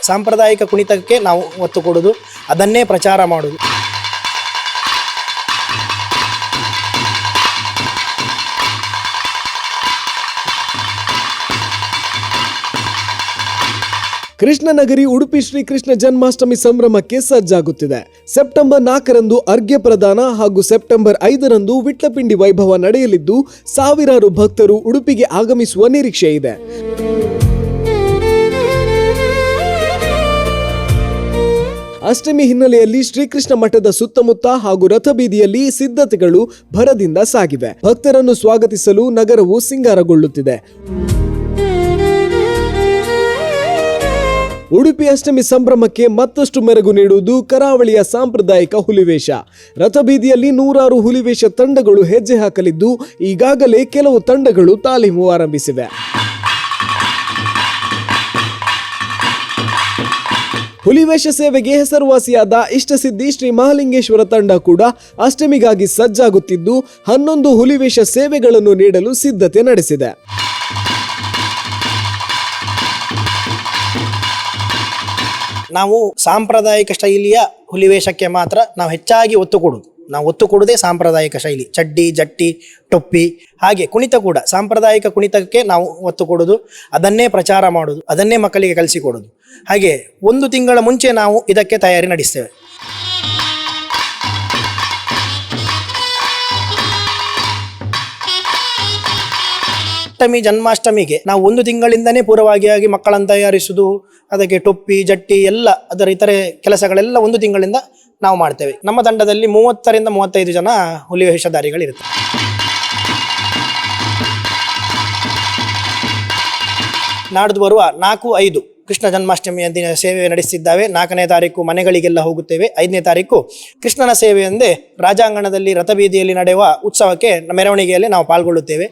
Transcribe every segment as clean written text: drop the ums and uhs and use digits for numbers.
ಸಾಂಪ್ರದಾಯಿಕ ಕುಣಿತಕ್ಕೆ ನಾವು ಒತ್ತು ಕೊಡೋದು, ಅದನ್ನೇ ಪ್ರಚಾರ ಮಾಡೋದು. ಕೃಷ್ಣನಗರಿ ಉಡುಪಿ ಶ್ರೀಕೃಷ್ಣ ಜನ್ಮಾಷ್ಟಮಿ ಸಂಭ್ರಮಕ್ಕೆ ಸಜ್ಜಾಗುತ್ತಿದೆ. ಸೆಪ್ಟೆಂಬರ್ 4ರಂದು ಅರ್ಘ್ಯ ಪ್ರದಾನ ಹಾಗೂ ಸೆಪ್ಟೆಂಬರ್ 5ರಂದು ವಿಟ್ಲಪಿಂಡಿ ವೈಭವ ನಡೆಯಲಿದ್ದು ಸಾವಿರಾರು ಭಕ್ತರು ಉಡುಪಿಗೆ ಆಗಮಿಸುವ ನಿರೀಕ್ಷೆ ಇದೆ. ಅಷ್ಟಮಿ ಹಿನ್ನೆಲೆಯಲ್ಲಿ ಶ್ರೀಕೃಷ್ಣ ಮಠದ ಸುತ್ತಮುತ್ತ ಹಾಗೂ ರಥಬೀದಿಯಲ್ಲಿ ಸಿದ್ಧತೆಗಳು ಭರದಿಂದ ಸಾಗಿವೆ. ಭಕ್ತರನ್ನು ಸ್ವಾಗತಿಸಲು ನಗರವು ಸಿಂಗಾರಗೊಳ್ಳುತ್ತಿದೆ. ಉಡುಪಿ ಅಷ್ಟಮಿ ಸಂಭ್ರಮಕ್ಕೆ ಮತ್ತಷ್ಟು ಮೆರುಗು ನೀಡುವುದು ಕರಾವಳಿಯ ಸಾಂಪ್ರದಾಯಿಕ ಹುಲಿವೇಷ. ರಥಬೀದಿಯಲ್ಲಿ ನೂರಾರು ಹುಲಿವೇಷ ತಂಡಗಳು ಹೆಜ್ಜೆ ಹಾಕಲಿದ್ದು ಈಗಾಗಲೇ ಕೆಲವು ತಂಡಗಳು ತಾಲೀಮು ಆರಂಭಿಸಿವೆ. ಹುಲಿವೇಷ ಸೇವೆಗೆ ಹೆಸರುವಾಸಿಯಾದ ಇಷ್ಟಸಿದ್ಧಿ ಶ್ರೀ ಮಹಾಲಿಂಗೇಶ್ವರ ತಂಡ ಕೂಡ ಅಷ್ಟಮಿಗಾಗಿ ಸಜ್ಜಾಗುತ್ತಿದ್ದು 11 ಹುಲಿವೇಷ ಸೇವೆಗಳನ್ನು ನೀಡಲು ಸಿದ್ಧತೆ ನಡೆಸಿದೆ. ನಾವು ಸಾಂಪ್ರದಾಯಿಕ ಶೈಲಿಯ ಹುಲಿವೇಷಕ್ಕೆ ಮಾತ್ರ ನಾವು ಹೆಚ್ಚಾಗಿ ಒತ್ತು ಕೊಡೋದು. ನಾವು ಒತ್ತು ಕೊಡೋದೇ ಸಾಂಪ್ರದಾಯಿಕ ಶೈಲಿ, ಚಡ್ಡಿ, ಜಟ್ಟಿ, ಟೊಪ್ಪಿ. ಹಾಗೆ ಕುಣಿತ ಕೂಡ ಸಾಂಪ್ರದಾಯಿಕ ಕುಣಿತಕ್ಕೆ ನಾವು ಒತ್ತು ಕೊಡೋದು, ಅದನ್ನೇ ಪ್ರಚಾರ ಮಾಡೋದು, ಅದನ್ನೇ ಮಕ್ಕಳಿಗೆ ಕಲಿಸಿಕೊಡೋದು. ಹಾಗೆ 1 ತಿಂಗಳ ಮುಂಚೆ ನಾವು ಇದಕ್ಕೆ ತಯಾರಿ ನಡೆಸ್ತೇವೆ. ಅಷ್ಟಮಿ ಜನ್ಮಾಷ್ಟಮಿಗೆ ನಾವು 1 ತಿಂಗಳಿಂದನೇ ಪೂರ್ವಭಾವಿಯಾಗಿ ಮಕ್ಕಳನ್ನು ತಯಾರಿಸುವುದು, ಅದಕ್ಕೆ ಟೊಪ್ಪಿ, ಜಟ್ಟಿ ಎಲ್ಲ ಅದರ ಇತರೆ ಕೆಲಸಗಳೆಲ್ಲ 1 ತಿಂಗಳಿಂದ ನಾವು ಮಾಡ್ತೇವೆ. ನಮ್ಮ ತಂಡದಲ್ಲಿ 30ರಿಂದ 35 ಜನ ಹುಲಿವೇಷಧಾರಿಗಳಿರ್ತಾರೆ. ನಾಡ್ದು ಬರುವ 4-5 ಕೃಷ್ಣ ಜನ್ಮಾಷ್ಟಮಿಯ ದಿನ ಸೇವೆ ನಡೆಸಿದ್ದಾವೆ. 4ನೇ ತಾರೀಕು ಮನೆಗಳಿಗೆಲ್ಲ ಹೋಗುತ್ತೇವೆ. 5ನೇ ತಾರೀಕು ಕೃಷ್ಣನ ಸೇವೆ ಎಂದೇ ರಾಜಾಂಗಣದಲ್ಲಿ ರಥಬೀದಿಯಲ್ಲಿ ನಡೆಯುವ ಉತ್ಸವಕ್ಕೆ ಮೆರವಣಿಗೆಯಲ್ಲಿ ನಾವು ಪಾಲ್ಗೊಳ್ಳುತ್ತೇವೆ.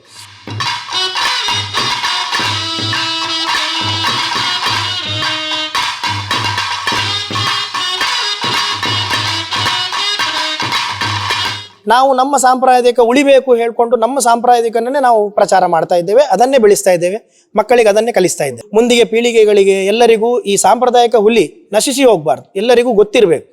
ನಾವು ನಮ್ಮ ಸಾಂಪ್ರದಾಯಿಕ ಉಳಿಬೇಕು ಹೇಳ್ಕೊಂಡು ನಮ್ಮ ಸಾಂಪ್ರದಾಯಿಕನ್ನೇ ನಾವು ಪ್ರಚಾರ ಮಾಡ್ತಾ ಇದ್ದೇವೆ, ಅದನ್ನೇ ಬೆಳೆಸ್ತಾ ಇದ್ದೇವೆ, ಮಕ್ಕಳಿಗೆ ಅದನ್ನೇ ಕಲಿಸ್ತಾ ಇದ್ದೇವೆ. ಮುಂದಿಗೆ ಪೀಳಿಗೆಗಳಿಗೆ ಎಲ್ಲರಿಗೂ ಈ ಸಾಂಪ್ರದಾಯಿಕ ಹುಲಿ ನಶಿಸಿ ಹೋಗಬಾರ್ದು, ಎಲ್ಲರಿಗೂ ಗೊತ್ತಿರಬೇಕು.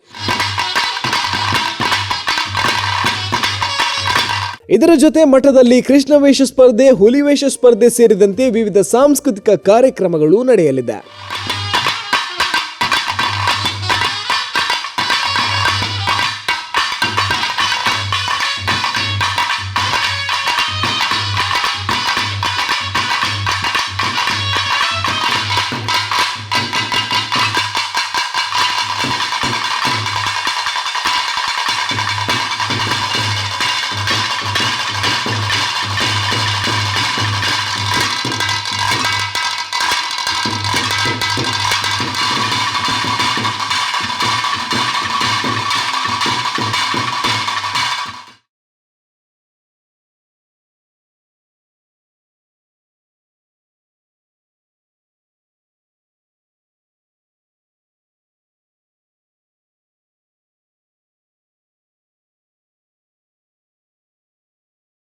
ಇದರ ಜೊತೆ ಮಠದಲ್ಲಿ ಕೃಷ್ಣವೇಷ ಸ್ಪರ್ಧೆ, ಹುಲಿವೇಷ ಸ್ಪರ್ಧೆ ಸೇರಿದಂತೆ ವಿವಿಧ ಸಾಂಸ್ಕೃತಿಕ ಕಾರ್ಯಕ್ರಮಗಳು ನಡೆಯಲಿದೆ.